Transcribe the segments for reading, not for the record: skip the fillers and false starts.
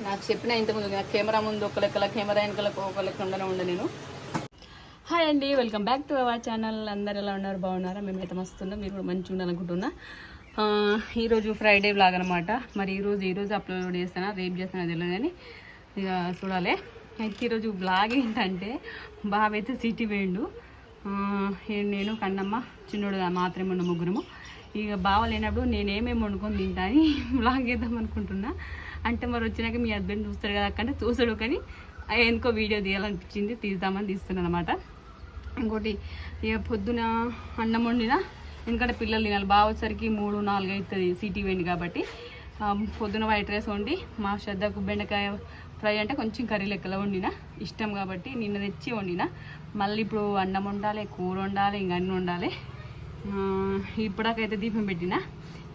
నాకు చెప్పిన ఇంతకుముందు కెమెరా ముందు ఒక లెక్కల కెమెరా వెనకలకు ఒక లెక్క ఉండ నేను. హాయ్ అండి, welcome back to our channel. అందరు ఎలా ఉన్నారు, బాగున్నారా? మేమైతే మస్తున్నాం, మీరు కూడా మంచిగా ఉండాలనుకుంటున్నా. ఈరోజు ఫ్రైడే బ్లాగ్ అనమాట. మరి ఈరోజు అప్లోడ్ చేస్తానా రేపు చేస్తానా తెలియదు, కానీ ఇక చూడాలి. అయితే ఈరోజు బ్లాగ్ ఏంటంటే బాబు అయితే సిటీ వేయండు, నేను కన్నమ్మ చిన్నోడుగా మాత్రమే ఉన్న ముగ్గురము. ఇక బావ లేనప్పుడు నేనేమేమి వండుకొని తింటా అని బ్లాగ్ చేద్దాం అనుకుంటున్నా. అంటే మరి వచ్చినాక మీ హస్బెండ్ చూస్తాడు కదా అక్కడ చూస్తాడు, కానీ ఎందుకో వీడియో తీయాలనిపించింది, తీస్తున్నాను అనమాట. ఇంకోటి ఇక పొద్దున అన్నం వండిన, ఎందుకంటే పిల్లలు తినాలి. బాగా వచ్చేసరికి 3-4 అవుతుంది సిటీ వేయండి కాబట్టి. పొద్దున వైట్ రైస్ వండి మా శ్రద్ధకు బెండకాయ ఫ్రై అంటే కొంచెం కర్రీ లెక్కలో వండిన, ఇష్టం కాబట్టి నిన్న తెచ్చి వండిన. మళ్ళీ ఇప్పుడు అన్నం వండాలి, కూర వండాలి, ఇంక అన్నీ వండాలి. ఇప్పటికైతే దీపం పెట్టిన.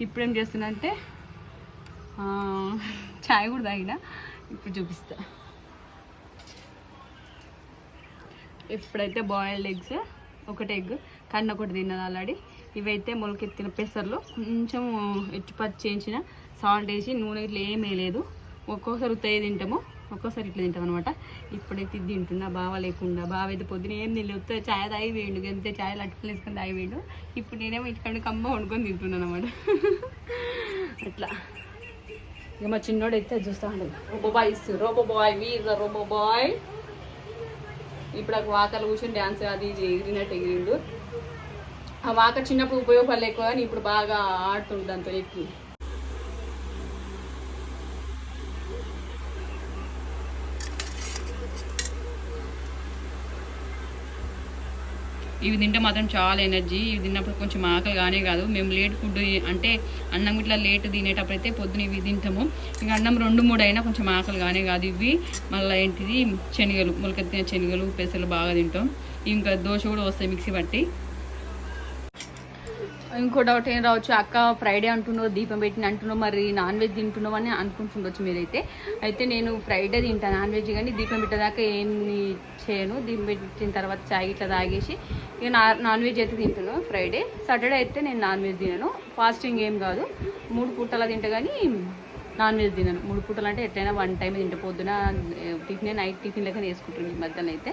ఇప్పుడేం చేస్తున్నా అంటే చాయ్ కూడా తాగిన, ఇప్పుడు చూపిస్తా. ఇప్పుడైతే బాయిల్డ్ ఎగ్స్, ఒకటి ఎగ్ కన్నా ఒకటి తిన్నది ఆల్రెడీ. ఇవైతే మొలకెత్తిన పెసర్లు, కొంచెం ఎచ్చుపచ్చి చేయించిన, సాల్ట్ వేసి, నూనె ఇట్లా ఏం వేయలేదు. ఒక్కొక్కసారి ఉత్తయ్య తింటాము, ఒక్కోసారి ఇట్లా తింటాం అనమాట. ఇప్పుడైతే ఇది తింటున్నా, బావ లేకుండా. బావ అయితే పొద్దున ఏం తినలేదు, ఉత్తయ్య ఛాయ్ తాగి వేయండు, అంతే ఛాయ్ అట్టుకుని వేసుకొని తాగి వేయండు. ఇప్పుడు నేనేమో ఇటుకండి కమ్మ వండుకొని తింటున్నాను అనమాట. అట్లా ఇక మా చిన్నోడు అయితే చూస్తా ఉండదు, రోబో బాయ్. ఇప్పుడు ఆ వాకర్లు కూర్చొని డ్యాన్స్ అది ఎగిరినట్టు ఎగిరిండు. ఆ వాకర్ చిన్నప్పుడు ఉపయోగపడలే ఎక్కువ, కానీ ఇప్పుడు బాగా ఆడుతుండు దాంతో ఎక్కువ. ఇవి తింటే మాత్రం చాలా ఎనర్జీ. ఇవి తిన్నప్పుడు కొంచెం ఆకలి కానే కాదు. మేము లేట్ ఫుడ్ అంటే అన్నం ఇట్లా లేట్ తినేటప్పుడు అయితే పొద్దున ఇవి తింటాము. ఇంకా అన్నం 2-3 అయినా కొంచెం ఆకలి కానే కాదు. ఇవి మళ్ళీ ఏంటిది శనగలు, మొలకెత్తిన శనగలు, పెసలు బాగా తింటాం. ఇంకా దోశ కూడా వస్తాయి మిక్సీ పట్టి. ఇంకో డౌట్ ఏం రావచ్చు, అక్క ఫ్రైడే అంటున్నావు, దీపం పెట్టిన అంటున్నావు, మరి నాన్ వెజ్ తింటున్నావు అని అనుకుంటుండొచ్చు మీరైతే. అయితే నేను ఫ్రైడే తింటాను నాన్ వెజ్, కానీ దీపం పెట్టేదాకా ఏమి చేయను. దీపం పెట్టిన తర్వాత చాయ్ ఇట్లా తాగేసి ఇక నాన్ వెజ్ అయితే తింటున్నాను ఫ్రైడే. సాటర్డే అయితే నేను నాన్ వెజ్ తినను, ఫాస్టింగ్ ఏం కాదు. 3 పూటలా తింటా, కానీ నాన్ వెజ్ తినను. 3 పూటలు అంటే ఎట్లయినా 1 టైం తింటా. పొద్దున టిఫిన్, నైట్ టిఫిన్ లెక్క వేసుకుంటుంది. ఈ మధ్యన అయితే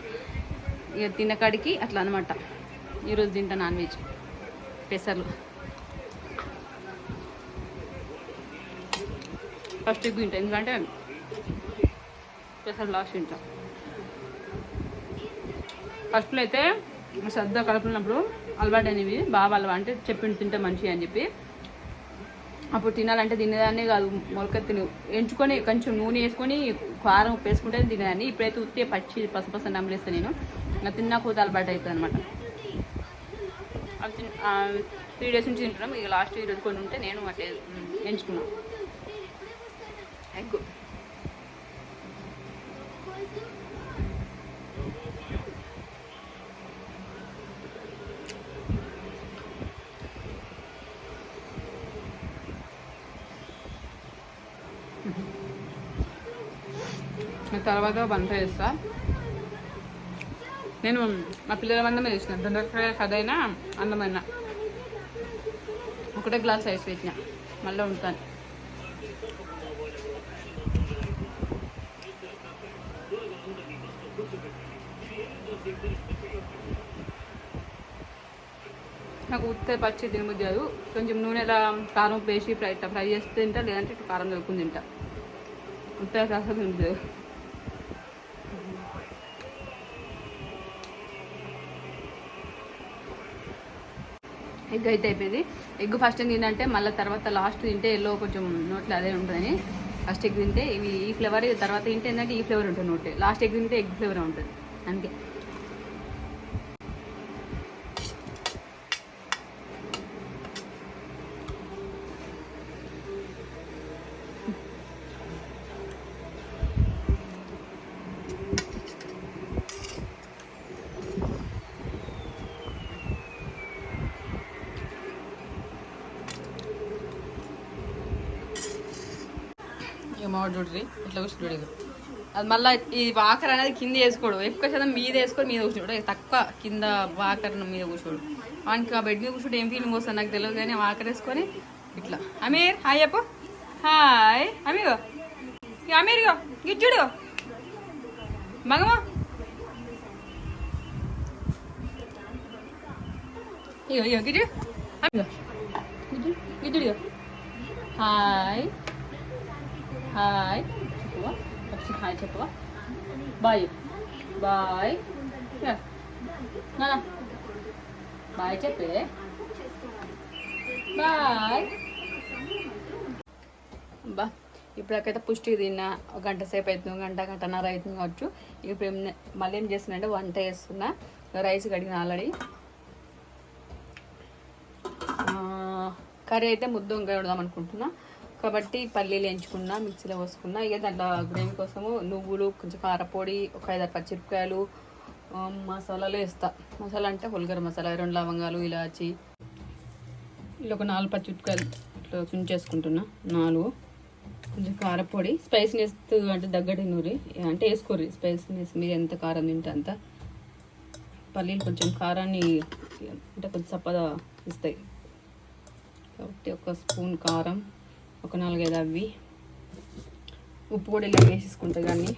ఇక తిన్నకాడికి అట్లా అనమాట. ఈరోజు తింటా నాన్ వెజ్, పెసర్లు. ఫస్ట్ ఎగ్ తింటా, ఎందుకంటే పెసర్లు లాస్ట్ తింటా. ఫస్ట్లో అయితే శ్రద్ధ కలుపుకున్నప్పుడు అలవాటు అనేవి బాగా అలవాటు, అంటే చెప్పిండు తింటే మంచిగా అని చెప్పి. అప్పుడు తినాలంటే తినేదాన్నే కాదు, మొలకెత్తిని ఎంచుకొని కొంచెం నూనె వేసుకొని కారం ఉప్పు వేసుకుంటే తినేదాన్ని. ఇప్పుడైతే ఉత్తే పచ్చి పసుపస నమ్మలేస్తాను నేను. ఇంకా తిన్నా కూత అలవాటు అవుతుంది అనమాట. 3 డేస్ నుంచి తింటున్నాం. ఇక లాస్ట్ ఈరోజు కొన్ని ఉంటే నేను అట్లా ఎంచుకున్నాను ఎగ్. తర్వాత వంట చేస్తా నేను. మా పిల్లల మందమే చేసిన, దొండకాయ కదైనా అన్నమైనా ఒకటే గ్లాస్ రైస్ పెట్టిన, మళ్ళీ ఉంటాను. నాకు ఉత్తే పచ్చి తినబుద్ధి కాదు. కొంచెం నూనెలా కారం వేసి ఫ్రై చేసి తింటా, లేదంటే కారం కలుపుకుని తింటా. ఉత్తే అసలు తినబుద్ధి. ఎగ్ అయితే అయిపోయింది. ఎగ్ ఫస్ట్ తింటే మళ్ళీ తర్వాత లాస్ట్ తింటే ఎల్లో కొంచెం నోట్లో అదే ఉంటుందని ఫస్ట్ ఎగ్ తింటే ఇవి ఈ ఫ్లేవర్, తర్వాత తింటే ఏంటంటే ఈ ఫ్లేవర్ ఉంటుంది నోట్. లాస్ట్ ఎగ్ తింటే ఎగ్ ఫ్లేవర్ ఉంటుంది అంతే. మామిడి చూడ్రి ఇట్లా కూర్చుంటాడు. అది మళ్ళీ ఈ వాకర్ అనేది కింద వేసుకోడు, ఎక్కువ శాతం మీద వేసుకొని మీద కూర్చోడు, తక్కువ కింద వాకర్ మీద కూర్చోడు. వానికి ఆ బెడ్ మీద కూర్చుంటే ఏం ఫీలింగ్ వస్తుంది నాకు తెలియదు, కానీ వాకర్ వేసుకొని ఇట్లా. అమీర్ హాయ్ చెప్పు. హాయ్ అమీగో. మీరుగా గిజ్జుడు మగమా ఇగో ఇగో గిజ్జుడు గిజ్జుడు హాయ్ హాయ్ చెప్పువా ఒకసారి హాయ్ చెప్పువా బాయ్ బాయ్ నానా బాయ్ చెప్పే బాయ్ బా ఇప్పటికైతే పుష్టికి తిన్నా ఒక గంట సేపు అవుతుంది గంటన్నర అవుతుంది కావచ్చు. ఇప్పుడు మళ్ళీ ఏం చేస్తున్నా వంట చేస్తున్నా. రైస్ కడిగిన ఆల్రెడీ. కర్రీ అయితే ముద్ద వంకాయ వండుదాం అనుకుంటున్నా కాబట్టి పల్లీలు ఎంచుకున్నా, మిక్సీలో పోసుకున్నా. ఇక దాంట్లో గ్రేవీ కోసము నువ్వులు, కొంచెం కారపొడి, ఒక 5-6 పచ్చిమిరపకాయలు, మసాలాలు వేస్తా. మసాలా అంటే హోల్గర మసాలా, 2 లవంగాలు, ఇలాచి, ఇలా ఒక 4 పచ్చిమిరపకాయలు ఇట్లా చుంచేసుకుంటున్నా. 4 కొంచెం కారపొడి, స్పైసీనెస్ అంటే దగ్గటి నూరి అంటే వేసుకోర్రి. స్పైసీనెస్ మీరు ఎంత కారం తింటే అంత. పల్లీలు కొంచెం కారాన్ని అంటే కొంచెం చప్పగా ఇస్తాయి కాబట్టి 1 స్పూన్ కారం, ఒక 4-5 అవి. ఉప్పు కూడా ఇలా వేసేసుకుంటాయి. కానీ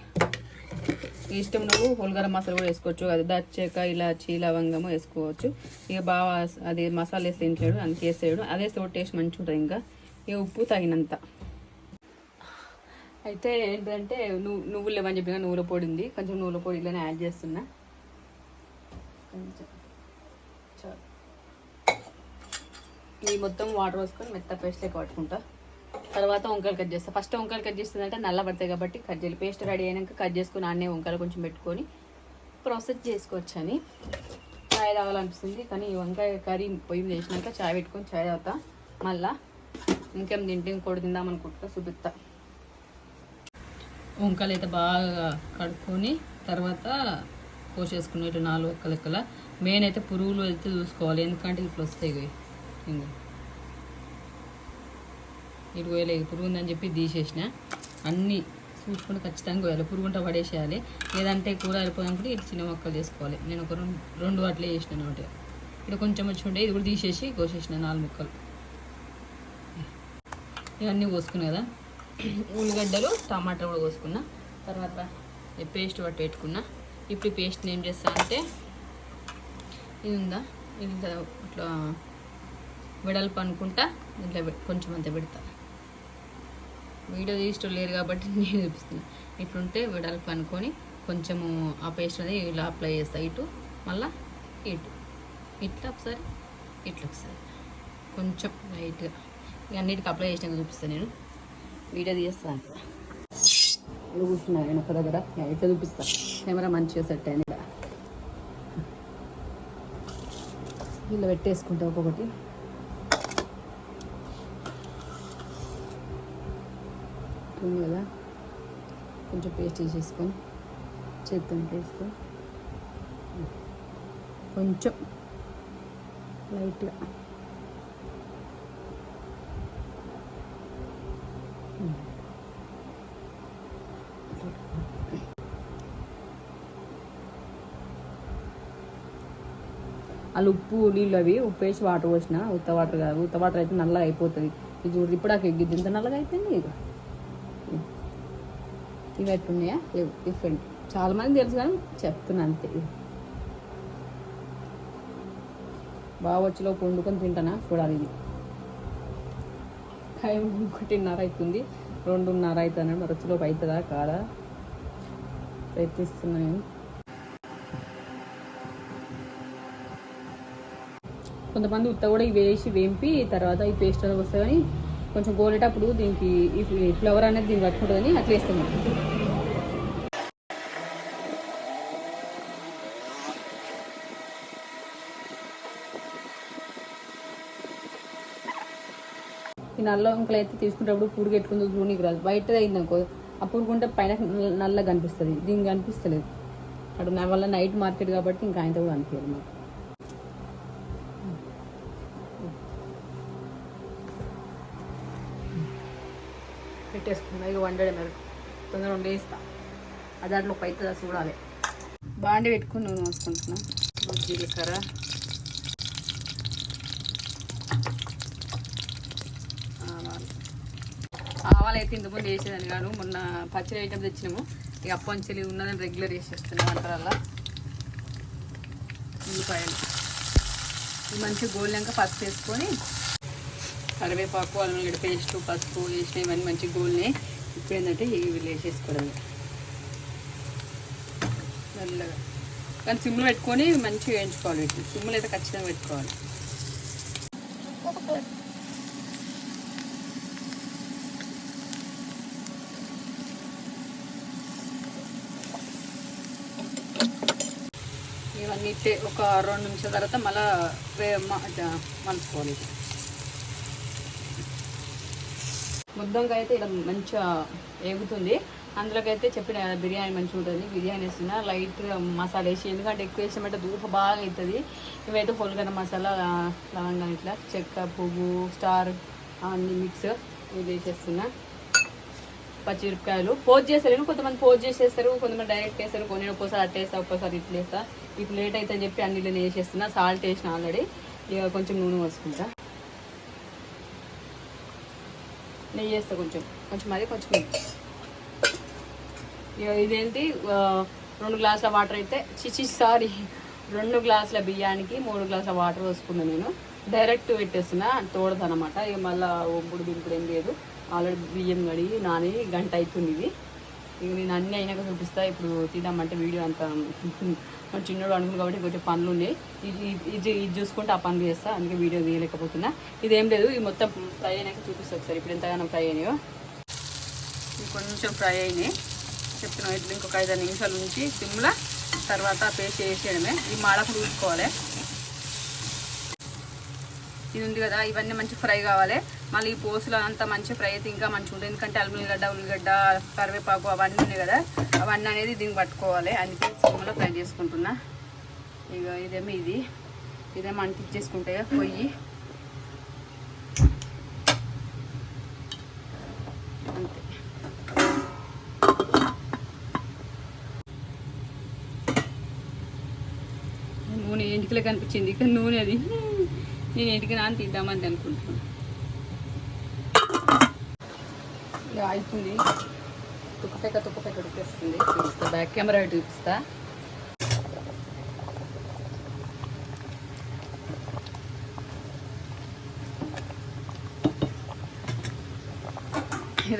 ఇష్టం నువ్వు హోల్గరం మసాలా కూడా వేసుకోవచ్చు. అది దాల్చాక ఇలాచి, లవంగము వేసుకోవచ్చు. ఇక బాగా అది మసాలా వేసి తింటాడు, అందుకే వేసాడు. అదే వేస్తే టేస్ట్ మంచిగా ఉంటుంది. ఇంకా ఇక ఉప్పు తగినంత. అయితే ఏంటంటే నువ్వులు లేవని చెప్పిన నువ్వుల పొడి ఉంది. కొంచెం నువ్వుల పొడి ఇలానే యాడ్ చేస్తున్నా. కొంచెం ఇది మొత్తం వాటర్ వేసుకొని మెత్త పేస్ట్ లెక్క పట్టుకుంటా. తర్వాత వంకాయలు కట్ చేస్తా. ఫస్ట్ వంకాయలు కట్ చేస్తుందంటే నల్ల పడతాయి కాబట్టి కట్ చేయాలి. పేస్ట్ రెడీ అయినాక కట్ చేసుకుని అన్నీ వంకాయలు కొంచెం పెట్టుకొని ప్రాసెస్ చేసుకోవచ్చు అని. చాయ్ తాగాలనిపిస్తుంది కానీ ఈ వంకాయ కర్రీ పొయ్యి చేసినాక చాయ్ పెట్టుకొని చాయ్ తాగుతా. మళ్ళీ ఇంకేం తింటే ఇంకోటి తిందాం అనుకుంటా చూపిస్తా. వంకాయలు అయితే బాగా కడుక్కొని తర్వాత కోసేసుకుని ఇటు 4 ఒక్క లెక్కల. మెయిన్ అయితే పురుగులు అయితే చూసుకోవాలి, ఎందుకంటే ఇట్లా వస్తాయి. ఇంకా ఇటు కోయలేదు, పురుగు ఉందని చెప్పి తీసేసిన. అన్నీ చూసుకుంటే ఖచ్చితంగా కోయాలి. పురుగుంట పడేసేయాలి. లేదంటే కూర అయిపోయినప్పుడు ఇటు చిన్న మొక్కలు చేసుకోవాలి. నేను ఒక 2 అట్లే చేసినాను అనమాట. ఇటు కొంచెం వచ్చి ఉంటే ఇది కూడా తీసేసి కోసేసిన 4 ముక్కలు. ఇవన్నీ కోసుకున్నా కదా. ఉల్లిగడ్డలు, టమాటా కూడా కోసుకున్నా. తర్వాత పేస్ట్ పట్టి పెట్టుకున్నా. ఇప్పుడు ఈ పేస్ట్ని ఏం చేస్తా అంటే ఇది ఉందా, ఇది ఇట్లా వెడల్పు అనుకుంటా ఇట్లా కొంచెం అంత పెడతా. వీడియో తీసుకో లేరు కాబట్టి నేను చూపిస్తున్నా. ఇట్లుంటే వెడల్పు అనుకొని కొంచెము ఆ పేస్ట్ అనేది ఇలా అప్లై చేస్తా. ఇటు మళ్ళీ ఇటు ఇట్లా ఒకసారి ఇట్లా ఒకసారి కొంచెం లైట్గా ఇక అన్నిటికి అప్లై చేసినాక చూపిస్తాను. నేను వీడియో తీస్తాను కూర్చున్నాను నేను ఒక దగ్గర. ఇట్లా చూపిస్తాను. కెమెరా మంచిగా సెట్ అయింది. ఇలా పెట్టేసుకుంటా ఒక్కొక్కటి. కదా కొంచెం పేస్ట్ వేసేసుకొని చేత్తో వేసుకొని కొంచెం లైట్గా వాళ్ళు ఉప్పు నీళ్ళు అవి ఉప్పు వేసి వాటర్ పోసిన. ఉత్త వాటర్ కాదు, ఉత్త వాటర్ అయితే నల్లగా అయిపోతుంది. ఇది చూడు ఇప్పుడు ఆ ఎగ్గిద్ది ఇంత నల్లగా అయిపోయింది. ఇక ఇవి ఎట్టున్నాయా డిఫరెంట్. చాలామంది తెలుసు కానీ చెప్తున్నా అంతే. బాగా వచ్చిలో వండుకొని తింటానా చూడాలి. ఇది టైం 1:30 అవుతుంది, 2:30 అవుతుంది. మరి వచ్చిలోపు అవుతుందా కాదా ప్రయత్నిస్తున్నా నేను. కొంతమంది ఉత్త కూడా ఇవి వేసి వేంపి తర్వాత ఈ పేస్ట్ అనేది వస్తుంది. కానీ కొంచెం గోలేటప్పుడు దీనికి ఈ ఫ్లవర్ అనేది దీన్ని పట్టుకుంటుందని అట్లా వేస్తున్నాం. ఈ నల్ల వంకలు అయితే తీసుకునేటప్పుడు పురుగు ఎట్టుకుందో చూడనికి రాదు. బయట అయింది అనుకో, ఆ పురుగుంటే పైన నల్లగా కనిపిస్తుంది, దీనికి కనిపిస్తలేదు. అక్కడ నా వల్ల నైట్ మార్కెట్ కాబట్టి ఇంకా ఆయనతో కూడా అనిపించదు మాకు. పెట్టేసుకున్నా ఇక వండడం తొందరగా వండేస్తా. అది దాంట్లో అవుతుందా చూడాలి. బాండి పెట్టుకుని నూనె పోసుకుంటున్నా. జీలకర్ర, ఆవాలు అప్పాలు అయితే ఇంతకుముందు వేసేదాన్ని కాను, మొన్న పచ్చడి ఐటమ్ తెచ్చినాము. ఇక అప్పంచెలి ఉన్నదని రెగ్యులర్ వేసేస్తున్నాం వంటలల్లా. ఉల్లిపాయలు ఇవి మంచిగా గోలినాక పసుపు వేసుకొని, కరివేపాకు, అల్లం వెల్లుల్లి పేస్ట్, పసుపు వేసిన ఇవన్నీ మంచిగా గోలినాయి. ఇప్పుడు ఏంటంటే ఇవి వేసేసుకోవడం మెల్లగా, కానీ సిమ్లో పెట్టుకొని మంచిగా వేయించుకోవాలి. వీటిని సిమ్లో అయితే ఖచ్చితంగా పెట్టుకోవాలి. ఇవన్నీ ఒక 2 నిమిషాల తర్వాత మళ్ళీ మలుచుకోవాలి. ముద్దంగా అయితే ఇలా మంచిగా వేగుతుంది. అందులోకి అయితే చెప్పిన బిర్యానీ మంచిగా ఉంటుంది. బిర్యానీ వేస్తున్నా లైట్ మసాలా వేసి, ఎందుకంటే ఎక్కువ వేసామంటే దూప బాగా అవుతుంది. ఇవైతే పొలగన మసాలా, లవంగా, ఇట్లా చెక్క, పువ్వు, స్టార్ అన్ని మిక్స్ ఇది వేసేస్తున్నా. పచ్చిమిరపకాయలు పోజ్ చేస్తారు, కొంతమంది పోజ్ చేసేస్తారు, కొంతమంది డైరెక్ట్ వేస్తారు. కొన్ని ఒక్కోసారి అట్ట వేస్తా, ఒక్కోసారి ఇట్లా వేస్తా. ఇప్పుడు లేట్ అయితే అని చెప్పి అన్నిట్లో వేసేస్తున్నా. సాల్ట్ వేసిన ఆల్రెడీ. ఇక కొంచెం నూనె పోసుకుంటా, నెయ్యి వేస్తా కొంచెం కొంచెం, అది కొంచెం. ఇదేంటి 2 గ్లాసుల వాటర్ అయితే 2 గ్లాసుల బియ్యానికి 3 గ్లాసుల వాటర్ పోసుకున్నాను నేను. డైరెక్ట్ పెట్టేస్తున్నా, తోడదనమాట. ఇక మళ్ళీ ఒంపుడు దింపుడు ఏం లేదు. ఆల్రెడీ బియ్యం కడిగి నాని గంట అవుతుంది ఇది. ఇక నేను అన్నీ అయినాక చూపిస్తా. ఇప్పుడు తీద్దామంటే వీడియో అంత చిన్నోడు అనుకున్నాను కాబట్టి కొంచెం పనులు ఉన్నాయి. ఇది చూసుకుంటే ఆ పనులు చేస్తా, అందుకే వీడియో తీయలేకపోతున్నా. ఇదేం లేదు, ఇది మొత్తం ఫ్రై అయినాక చూపిస్తా ఒకసారి. ఇప్పుడు ఎంతగానో ఫ్రై అయినాయో, కొంచెం ఫ్రై అయినాయి చెప్తున్నాం. ఇట్లా ఇంకొక 5 నిమిషాల నుంచి సిమ్లా, తర్వాత పేస్ట్ వేసేయడమే. ఈ మాడకు చూసుకోవాలి. ఇది ఉంది కదా, ఇవన్నీ మంచిగా ఫ్రై కావాలి. మళ్ళీ ఈ పోసులు అంతా మంచిగా ఫ్రై అయితే ఇంకా మంచిగా ఉంటుంది. ఎందుకంటే ఉల్లిగడ్డ, కరివేపాకు అవన్నీ ఉన్నాయి కదా, అవన్నీ అనేది దీనికి పట్టుకోవాలి. అందుకే సిమ్లో ఫ్రై చేసుకుంటున్నా. ఇక ఇదేమో అంటించేసుకుంటే పొయ్యి అంతే. నూనె ఎంటికలే కనిపించింది, ఇక్కడ నూనె అది నేను ఎంటికి నాన్న తీద్దామని అనుకుంటున్నాను. ఇక అవుతుంది, తుక్కపెక్క ఉడికేస్తుంది. చూపిస్తా, బ్యాక్ కెమెరా చూపిస్తా.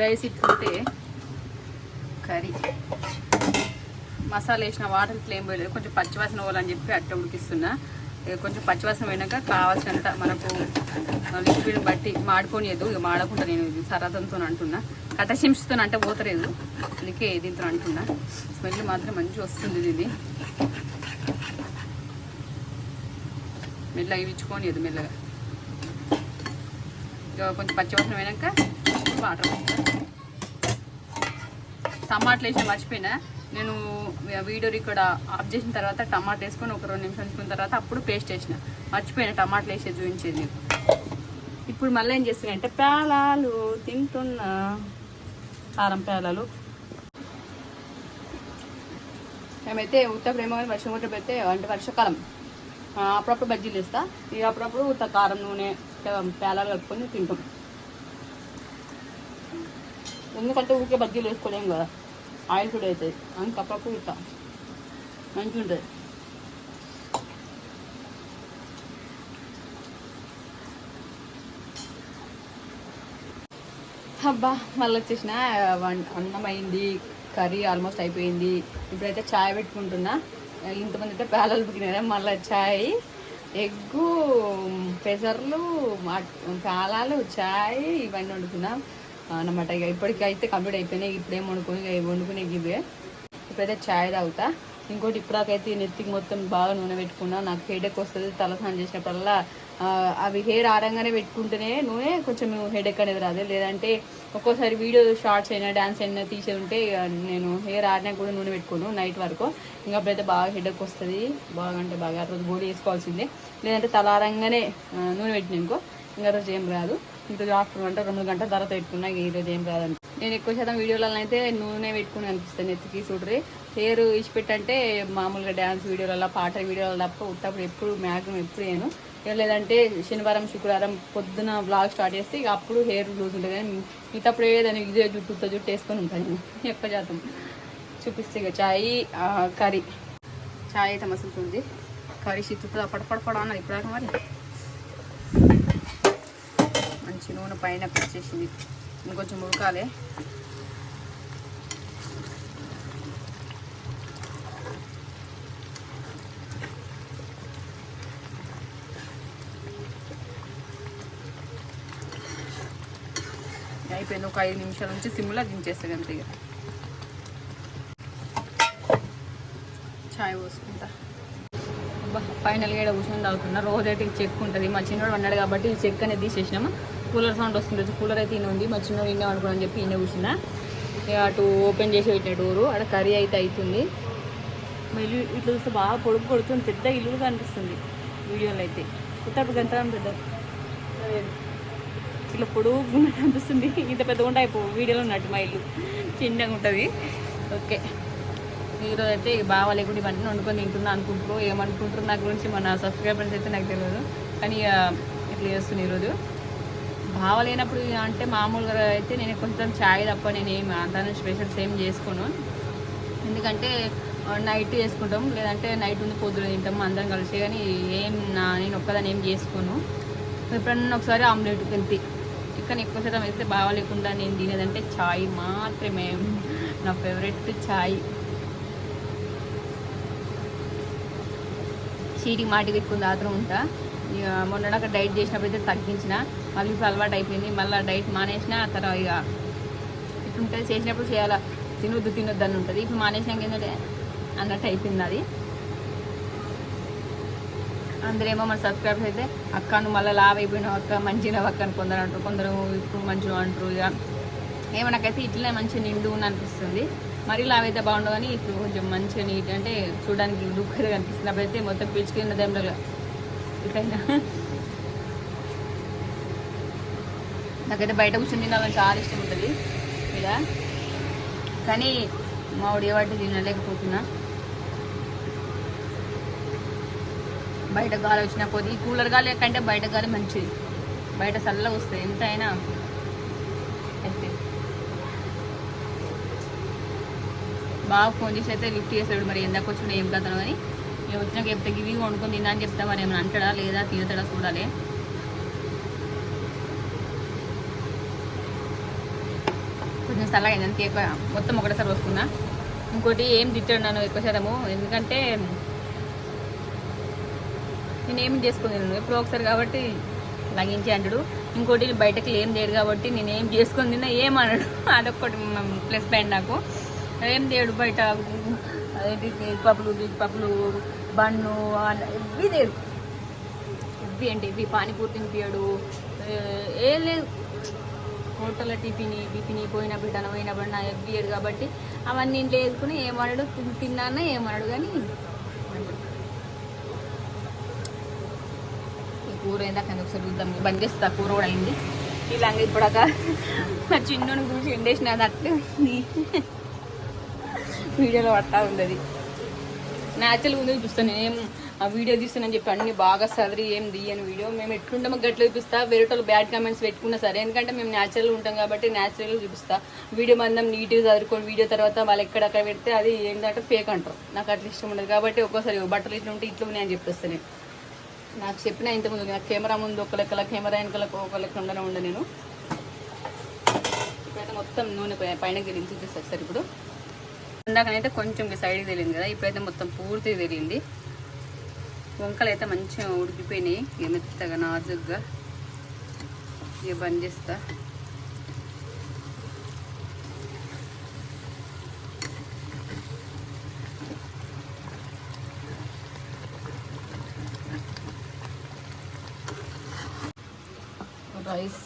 రైస్ ఇట్లుంటే కర్రీ మసాలా వేసిన వాటర్ ఇట్లా ఏం పోయలేదు. కొంచెం పచ్చివాసన పోవాలని చెప్పి అట్ట ఉడికిస్తున్నా. కొంచెం పచ్చివాసన పోయినాక కావాల్సినంత మనకు లిక్విడ్ బట్టి మాడిపోనియదు. ఇక మాడకుండా నేను ఇది సరదంతో అంటున్నా, కట్టశించుతో అంటే పోతలేదు, అందుకే దీంతో అంటున్నా. స్మెల్ మాత్రం మంచిగా వస్తుంది. ఇది మెల్లగా ఇచ్చుకోనియదు, మెల్లగా. ఇక కొంచెం పచ్చివాసన పోయినాక వాటర్ టమాటాలు వేసిన మర్చిపోయినా నేను. వీడియో రికార్డ్ ఆఫ్ చేసిన తర్వాత టమాటా వేసుకొని ఒక 2 నిమిషాలు వేసుకున్న తర్వాత అప్పుడు పేస్ట్ వేసిన, మర్చిపోయినా టమాటాలు వేసేది చూపించేది మీకు. ఇప్పుడు మళ్ళీ ఏం చేస్తున్నాయంటే పేలాలు తింటున్నా, కారం పేలాలు. మేమైతే ఉత్తప్రేమో వర్షం కొట్ట పెడితే అంటే వర్షాకాలం అప్పుడప్పుడు బజ్జీలు వేస్తా. ఇక అప్పుడప్పుడు ఉత్త కారం నూనె పేలాలు కలుపుకొని తింటాం. ఎందుకంటే ఊరికే బజ్జీలు వేసుకోలేము కదా, ఆయిల్ ఫుడ్ అవుతుంది. అందుకు అప్పుడప్పుడు ఇట్లా మంచిగా ఉంటుంది. అబ్బా మళ్ళీ వచ్చేసిన అన్నం అయింది, కర్రీ ఆల్మోస్ట్ అయిపోయింది. ఇప్పుడైతే చాయ్ పెట్టుకుంటున్నా. ఇంతమంది అయితే పేలాలు ఉడికినారా, మళ్ళీ చాయ్, ఎగ్గు, పెసర్లు, పేలాలు, చాయ్ ఇవన్నీ వండుకున్నాం అన్నమాట. ఇక ఇప్పటికైతే కంప్లీట్ అయిపోయినాయి. ఇప్పుడేం వండుకునే ఇవే. ఇప్పుడైతే చాయ్ తాగుతా. ఇంకోటి ఇప్పటికైతే నెత్తికి మొత్తం బాగా నూనె పెట్టుకున్నా. నాకు హెడేక్ వస్తుంది తలస్నానం చేసినప్పుడల్లా. అవి హెయిర్ ఆరంగానే పెట్టుకుంటేనే నూనె కొంచెం హెడేక్ అనేది రాదు. లేదంటే ఒక్కోసారి వీడియో షార్ట్స్ అయినా డ్యాన్స్ అయినా తీసేది ఉంటే నేను హెయిర్ ఆరినా కూడా నూనె పెట్టుకోను నైట్ వరకు. ఇంకా అప్పుడైతే బాగా హెడేక్ వస్తుంది. బాగా అంటే బాగా ఆ రోజు గోళీ వేసుకోవాల్సిందే. లేదంటే తలారంగానే నూనె పెట్టిన ఇంకా రోజు ఏం రాదు. ఈరోజు ఆఫ్టర్నూన్ అంటే 2 గంటల తర్వాత పెట్టుకున్నా. ఈరోజు ఏం రాదండి. నేను ఎక్కువ శాతం వీడియోలలో అయితే నూనె పెట్టుకుని అనిపిస్తాను నెత్తికి. చూడరి హెయిర్ ఇచ్చిపెట్టంటే మామూలుగా డ్యాన్స్ వీడియోలలో, పాట వీడియోలలో తప్ప ఉట్టప్పుడు ఎప్పుడు మ్యాక్సిమం ఎప్పుడు నేను లేదంటే శనివారం శుక్రవారం పొద్దున బ్లాగ్ స్టార్ట్ చేస్తే ఇక అప్పుడు హెయిర్ లూజ్ ఉంటుంది. కానీ మిగతాప్పుడు ఏదైనా ఇదే జుట్టుతో జుట్టు వేసుకొని ఉంటాను నేను ఎక్కువ శాతం. చూపిస్తే ఇక చాయ్ కర్రీ చాయ్ అయితే మసులుతుంది, కర్రీ చిత్తుతో పడపడపడ అన్నది ఇప్పుడు మరి. మంచి నూనె పైన వచ్చేసింది, ఇంకొంచెం ఉడకాలి. అయిపోయింది, ఒక 5 నిమిషాల నుంచి సిమ్లో దించేస్తాను అంతే. ఇక చాయ్ పోసుకుంటా. ఫైనల్గా ఇక్కడ కూర్చొని తాగుతున్నా. రోజైతే చెక్ ఉంటుంది, మా చిన్నోడు అన్నాడు కాబట్టి ఈ చెక్ అనేది తీసేసినాము. కూలర్ సౌండ్ వస్తుంది, కూలర్ అయితే ఈయన ఉంది, మా చిన్నోడు ఇన్నే అనుకోని చెప్పి ఈయన కూర్చున్నా. ఇక అటు ఓపెన్ చేసి పెట్టిన డోరు, అక్కడ కర్రీ అయితే అవుతుంది. మళ్ళీ ఇట్లా చూస్తే బాగా పొడుగు కొడుతుంది, పెద్ద ఇల్లు కనిపిస్తుంది వీడియోలో అయితే. కొత్తప్పుడు గంతరం పెద్ద ఇట్లా పొడుగు అనిపిస్తుంది, ఇంత పెద్దగా ఉంటాయి వీడియోలో ఉన్నట్టు. మా ఇల్లు చిన్నగా ఉంటుంది. ఓకే, ఈరోజు అయితే బాగా లేకుండా ఇవన్నీ వండుకొని తింటున్నా అనుకుంటారు. ఏమనుకుంటారు నా గురించి మన సబ్స్క్రైబర్స్ అయితే నాకు తెలియదు, కానీ ఇట్లా చేస్తుంది ఈరోజు. బాగా లేనప్పుడు అంటే మామూలుగా అయితే నేను కొంచెం ఛాయ్ తప్ప నేను ఏం అంతా స్పెషల్స్ ఏం చేసుకోను. ఎందుకంటే నైట్ చేసుకుంటాం, లేదంటే నైట్ ఉంది పొద్దున తింటాము అందరం కలిసి. కానీ నేను ఒక్కదాన్ని ఏం చేసుకోను. ఎప్పుడన్నా ఒకసారి ఆమ్లెట్ తింటే. కానీ ఎక్కువ శాతం అయితే బాగా లేకుండా నేను తినేదంటే ఛాయ్ మాత్రమే. నా ఫేవరెట్ ఛాయ్. చీటి మాటికి ఎక్కువ దాత్రం ఉంటా. ఇక మొన్నడాక డైట్ చేసినప్పుడు అయితే తగ్గించిన, మళ్ళీ ఇప్పుడు అలవాటు అయిపోయింది. మళ్ళీ డైట్ మానేసిన తర్వాత ఇక ఇట్లుంటుంది, చేసినప్పుడు చేయాలా, తినొద్దు అని ఉంటుంది. ఇప్పుడు మానేసినాక ఏంటంటే అన్నట్టు అయిపోయింది అది. అందరేమో మన సబ్స్క్రైబర్స్ అయితే అక్క నువ్వు మళ్ళీ లావ్ అయిపోయినావు అక్క, మంచిగా అక్క అని కొందరు అంటారు, కొందరు ఇప్పుడు మంచిగా అంటారు. ఇక ఏమో నాకైతే ఇట్లనే మంచిగా నిండు అనిపిస్తుంది. మరీ లావ్ అయితే బాగుండవు, కానీ ఇప్పుడు కొంచెం మంచిగా నీట్ అంటే చూడడానికి లుక్గా కనిపిస్తుంది. అప్పుడైతే మొత్తం పీల్చుకున్న టైంలో ఇట్లయినా. నాకైతే బయట కూర్చొని తినాలని చాలా ఇష్టం ఉంటుంది ఇలా, కానీ మా ఒడియ వాటి తినలేకపోతున్నా. బయట గాలి వచ్చిన కొద్ది ఈ కూలర్ గాలి కంటే బయట గాలి మంచిది, బయట చల్లగా వస్తుంది ఎంత అయినా. అయితే బాగా ఫోన్ చేసి అయితే లిఫ్ట్ చేసాడు, మరి ఎందాక వచ్చినా ఏం కథను. కానీ నేను వచ్చినాక చెప్తే ఇవి వండుకొని తిన్నా అని చెప్తా, మరి ఏమైనా అంటాడా లేదా తినతాడా చూడాలి. కొంచెం చల్లగా అయింది అంతే, ఎక్కువ మొత్తం ఒకటేసారి వస్తున్నా. ఇంకోటి ఏం తిట్టాడు నన్ను ఎక్కువ శాతము, ఎందుకంటే నేనేం చేసుకుని తిన్నాను ఎప్పుడో ఒకసారి కాబట్టి లగించి అంటాడు. ఇంకోటి బయటకు ఏం తేడు కాబట్టి నేనేం చేసుకొని తిన్నా ఏమన్నాడు, అదొక్కటి ప్లస్ పాయింట్ నాకు. ఏం తేడు బయట, అదేంటి పప్పులు బన్ను ఇవి తేడు, ఇవి అంటే ఇవి పానీపూరి తినిపించాడు, ఏం లేదు. హోటల్లో టిఫిన్ పోయిన బిడ్డన పోయిన బడిన ఇవ్వడు కాబట్టి అవన్నీ ఇంట్లో వేసుకుని ఏమన్నాడు, తిన్నానా ఏమన్నాడు. కానీ కూర ఏందాక ఒకసారి చూద్దాం, బంద్ చేస్తా. కూర కూడా అయింది. ఇలాగ ఇప్పుడాక నా చిన్నోని గురించి ఎండేసిన అది అట్లే వీడియోలో పట్టా ఉంది. అది న్యాచురల్గా ఉంది చూస్తాను. నేనేం ఆ వీడియో తీస్తానని చెప్పి అన్ని బాగా సదరి ఏం తీయని వీడియో. మేము ఎట్లుంటామో గట్ల చూపిస్తా, వేరేటోళ్ళు బ్యాడ్ కామెంట్స్ పెట్టుకున్నా సరే, ఎందుకంటే మేము న్యాచురల్గా ఉంటాం కాబట్టి న్యాచురల్గా చూపిస్తా. వీడియో మందం నీట్గా చదువుకోండి, వీడియో తర్వాత వాళ్ళు ఎక్కడక్కడ పెడితే అది ఏంటంటే ఫేక్ అంటారు. నాకు అట్లా ఇష్టం ఉండదు కాబట్టి ఒక్కోసారి బట్టలు ఇట్లా ఉంటే ఇట్లా ఉన్నాయి అని చెప్పేస్తాను. నాకు చెప్పిన ఇంతకుముందు నాకు కెమెరా ముందు ఒక లెక్కల, కెమెరా వెనకలకు ఒక లెక్క ఉండ నేను. ఇప్పుడైతే మొత్తం నూనె పైన తెలియదు చూపిస్తాను సార్. ఇప్పుడు ఇందాకనైతే కొంచెం సైడ్కి తెలియదు కదా, ఇప్పుడైతే మొత్తం పూర్తిగా తెలియంది. వంకలు అయితే మంచిగా ఉడికిపోయినాయి, ఇక మెత్తగా నాజుగ్గా. ఇక బంద్ చేస్తా. రైస్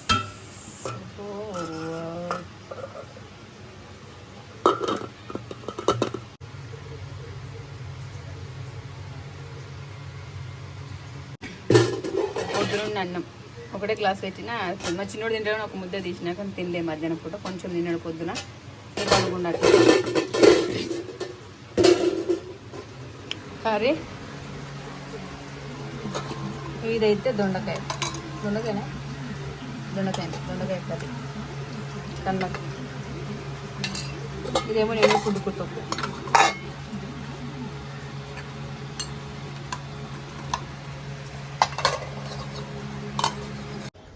పొద్దున అన్నం ఒకటే గ్లాస్ పెట్టినా మా చిన్నోడు తింటాడు, ఒక ముద్ద తీసినా కానీ తినలే. మధ్యాహ్నం పూట కొంచెం తిన్నాడు పొద్దున, అనుకున్నట్టు. కర్రీ ఇదైతే దొండకాయ దొండకాయ కర్రీ కన్నకు. ఇదేమో నేను పుట్టుకు తొక్కు.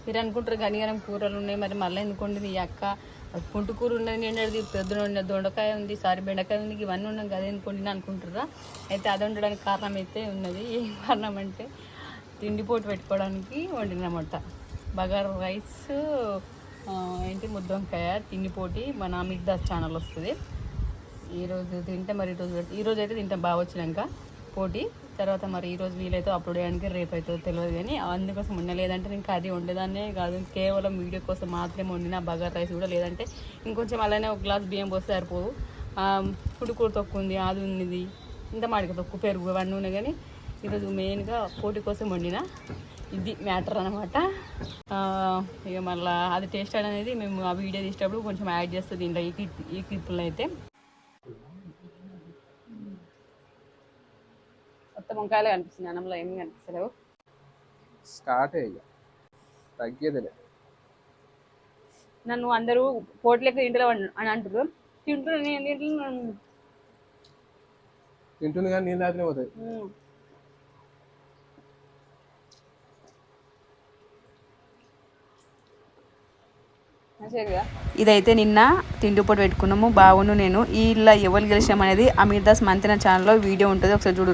మీరు అనుకుంటారు గనిగనం కూరలు ఉన్నాయి, మరి మళ్ళీ ఎందుకోండి నీ అక్క పుంటు కూర ఉన్నది, నిండది పెద్దలు ఉన్నది, దొండకాయ ఉంది, సారి బెండకాయ ఉంది, ఇవన్నీ ఉన్నాం కదా ఎందుకోండి అనుకుంటారా. అయితే అది ఉండడానికి కారణం అయితే ఉన్నది. ఏం కారణం అంటే తిండిపోటు పెట్టుకోవడానికి వండినమాట. బగారా రైస్ ఏంటి ముద్దవంకాయ తిండిపోటి మన అమిత్ దాస్ ఛానల్ వస్తుంది. ఈరోజు తింటే మరి ఈరోజు అయితే తింటాం బాగా వచ్చినాక పోటీ. తర్వాత మరి ఈరోజు వీలైతే అప్లోడ్ చేయడానికి రేపు అవుతుందో తెలియదు, కానీ అందుకోసం వండ. లేదంటే నేను కర్రీ వండేదాన్నే కాదు, కేవలం వీడియో కోసం మాత్రమే వండిన. బగారా రైస్ కూడా లేదంటే ఇంకొంచెం అలానే ఒక గ్లాస్ బియ్యం పోస్తే సరిపోవు. పుడుకూర తొక్కు ఉంది, అది ఉంది, ఇంత మాడిక తొక్కు, పెరుగు అవన్నీ ఉన్నాయి. కానీ ఈరోజు మెయిన్గా పోటీ కోసం వండిన. ఇది మ్యాటర్ అనమాట. ఇక మళ్ళీ అది టేస్ట్ అనేది మేము ఆ వీడియో తీసేటప్పుడు కొంచెం యాడ్ చేస్తుంది దీంట్లో ఈ క్లిప్లో. అయితే మొత్తం వంకాయలు కనిపిస్తుంది, అన్నంలో ఏమి కనిపిస్తలేవు. స్టార్ట్ తగ్గేదిలే. నన్ను అందరూ పోట్లెక్క తింటలేవు అని అంటారు. తింటుంది కానీ నీళ్ళు దాటినే పోతాయి. ఇదైతే నిన్న తిండిపోటు పెట్టుకున్నాము బావును నేను. ఇలా ఎవరు గెలిచాం అనేది అమీర్ దాస్ మంతిన ఛానల్లో వీడియో ఉంటుంది, ఒకసారి చూడు.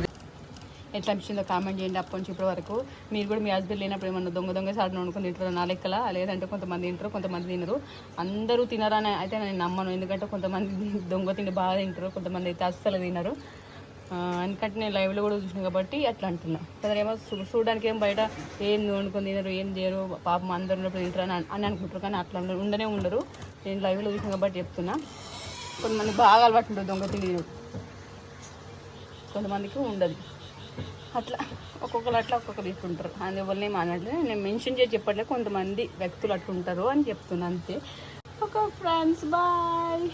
ఎట్లా అనిపించిందో కామెంట్ చేయండి. అప్పటి నుంచి ఇప్పటి వరకు మీరు కూడా మీ హస్బెండ్ లేనప్పుడు ఏమన్నా దొంగ సాటును వండుకొని తింటారు నా లెక్కల. లేదంటే కొంతమంది తింటారు, కొంతమంది తినరు. అందరూ తినరని అయితే నేను నమ్మను, ఎందుకంటే కొంతమంది దొంగ తిండి బాగా తింటారు, కొంతమంది అయితే అస్సలు తినరు. ఎందుకంటే నేను లైవ్లో కూడా చూసినా కాబట్టి అట్లా అంటున్నా. కొందరేమో చూడడానికి ఏం బయట ఏం వండుకొని తినరు, ఏం చేయరు, పాపం అందరు ఉన్నప్పుడు తింటారు అని అనుకుంటారు, కానీ అట్లా ఉండరు. నేను లైవ్లో చూసినా కాబట్టి చెప్తున్నా. కొంతమంది బాగా అలవాటు ఉంటుంది దొంగ తిండి తినరు, కొంతమందికి ఉండదు. అట్లా ఒక్కొక్కరు అట్లా ఒక్కొక్కరు తీసుకుంటారు. అందువల్లనే మాట్లాడలేదు, నేను మెన్షన్ చేసి చెప్పట్లేదు, కొంతమంది వ్యక్తులు అట్లుంటారు అని చెప్తున్నా అంతే. ఒక ఫ్రెండ్స్ బాయ్.